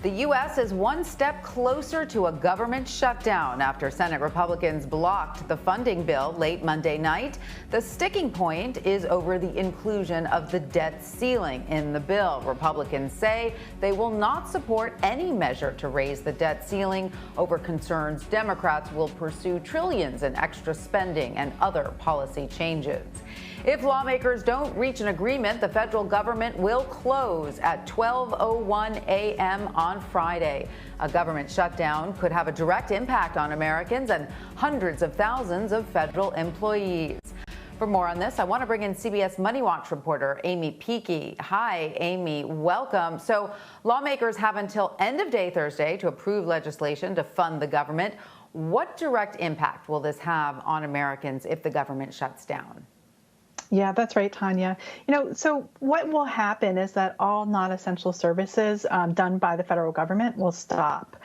The U.S. is one step closer to a government shutdown after Senate Republicans blocked the funding bill late Monday night. The sticking point is over the inclusion of the debt ceiling in the bill. Republicans say they will not support any measure to raise the debt ceiling over concerns Democrats will pursue trillions in extra spending and other policy changes. If lawmakers don't reach an agreement, the federal government will close at 12:01 a.m. on Friday. A government shutdown could have a direct impact on Americans and hundreds of thousands of federal employees. For more on this, I want to bring in CBS Money Watch reporter Amy Peeke. Hi, Amy. Welcome. So lawmakers have until end of day Thursday to approve legislation to fund the government. What direct impact will this have on Americans if the government shuts down? Yeah, that's right, Tanya. So what will happen is that all non-essential services done by the federal government will stop.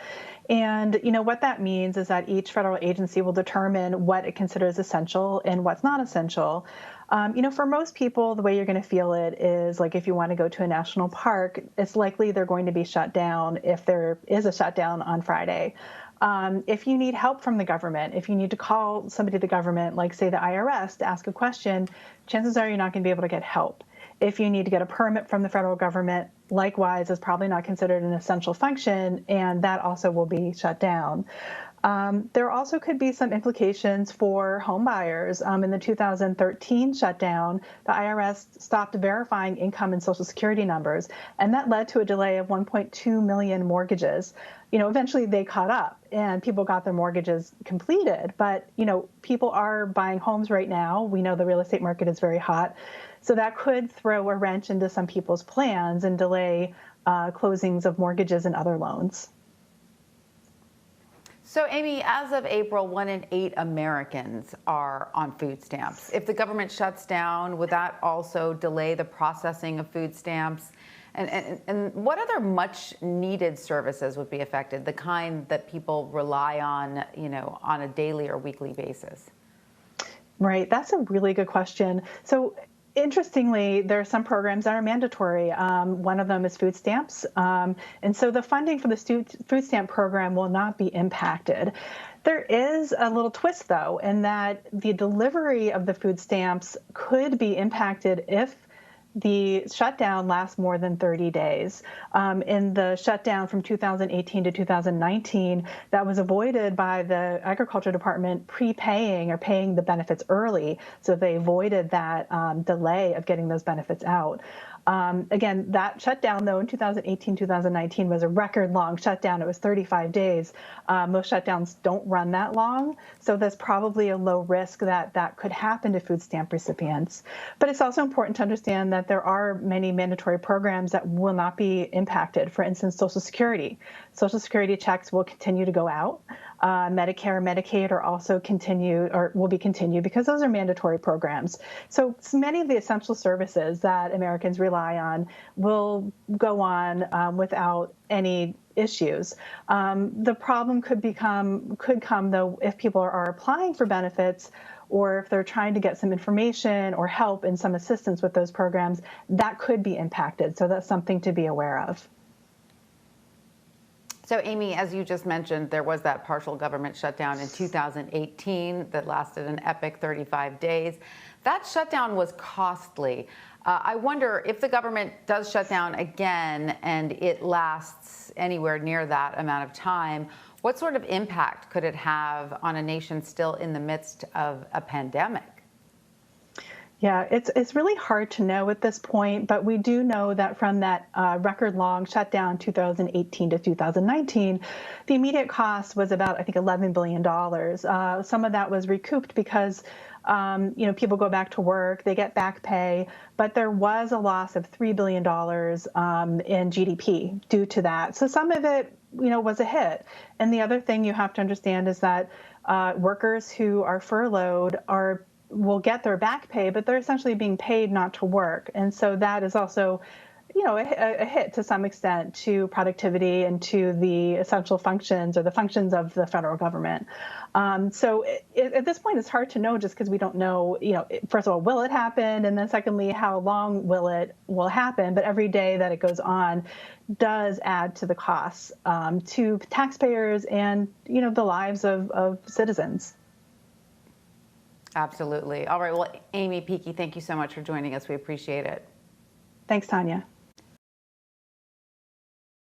And, what that means is that each federal agency will determine what it considers essential and what's not essential. For most people, the way you're going to feel it is like if you want to go to a national park, it's likely they're going to be shut down if there is a shutdown on Friday. If you need help from the government, if you need to call somebody at the government, like say the IRS, to ask a question, chances are you're not going to be able to get help. If you need to get a permit from the federal government, likewise, is probably not considered an essential function, and that also will be shut down. There also could be some implications for home buyers. In the 2013 shutdown, the IRS stopped verifying income and Social Security numbers, and that led to a delay of 1.2 million mortgages. Eventually they caught up and people got their mortgages completed. But, people are buying homes right now. We know the real estate market is very hot. So that could throw a wrench into some people's plans and delay closings of mortgages and other loans. So, Amy, as of April, 1 in 8 Americans are on food stamps. If the government shuts down, would that also delay the processing of food stamps? And what other much needed services would be affected, the kind that people rely on, on a daily or weekly basis? Right. That's a really good question. So interestingly, there are some programs that are mandatory. One of them is food stamps. And so the funding for the food stamp program will not be impacted. There is a little twist, though, in that the delivery of the food stamps could be impacted if the shutdown lasts more than 30 days. In the shutdown from 2018 to 2019, that was avoided by the Agriculture Department prepaying or paying the benefits early. So they avoided that delay of getting those benefits out. Again, that shutdown, though, in 2018, 2019 was a record long shutdown. It was 35 days. Most shutdowns don't run that long. So there's probably a low risk that that could happen to food stamp recipients. But it's also important to understand that there are many mandatory programs that will not be impacted. For instance, Social Security. Social Security checks will continue to go out. Medicare and Medicaid are also will be continued because those are mandatory programs. So many of the essential services that Americans rely on will go on without any issues. The problem could come though if people are applying for benefits or if they're trying to get some information or help and some assistance with those programs, that could be impacted. So that's something to be aware of. So, Amy, as you just mentioned, there was that partial government shutdown in 2018 that lasted an epic 35 days. That shutdown was costly. I wonder if the government does shut down again and it lasts anywhere near that amount of time, what sort of impact could it have on a nation still in the midst of a pandemic? Yeah, it's really hard to know at this point, but we do know that from that record-long shutdown 2018 to 2019, the immediate cost was about, I think, $11 billion. Some of that was recouped because people go back to work, they get back pay, but there was a loss of $3 billion in GDP due to that. So some of it, was a hit. And the other thing you have to understand is that workers who are furloughed will get their back pay, but they're essentially being paid not to work. And so that is also, a hit to some extent to productivity and to the essential functions or the functions of the federal government. So at this point, it's hard to know just because we don't know, first of all, will it happen? And then secondly, how long will happen? But every day that it goes on does add to the costs to taxpayers and, the lives of citizens. Absolutely. All right. Well, Amy Peeke, thank you so much for joining us. We appreciate it. Thanks, Tanya.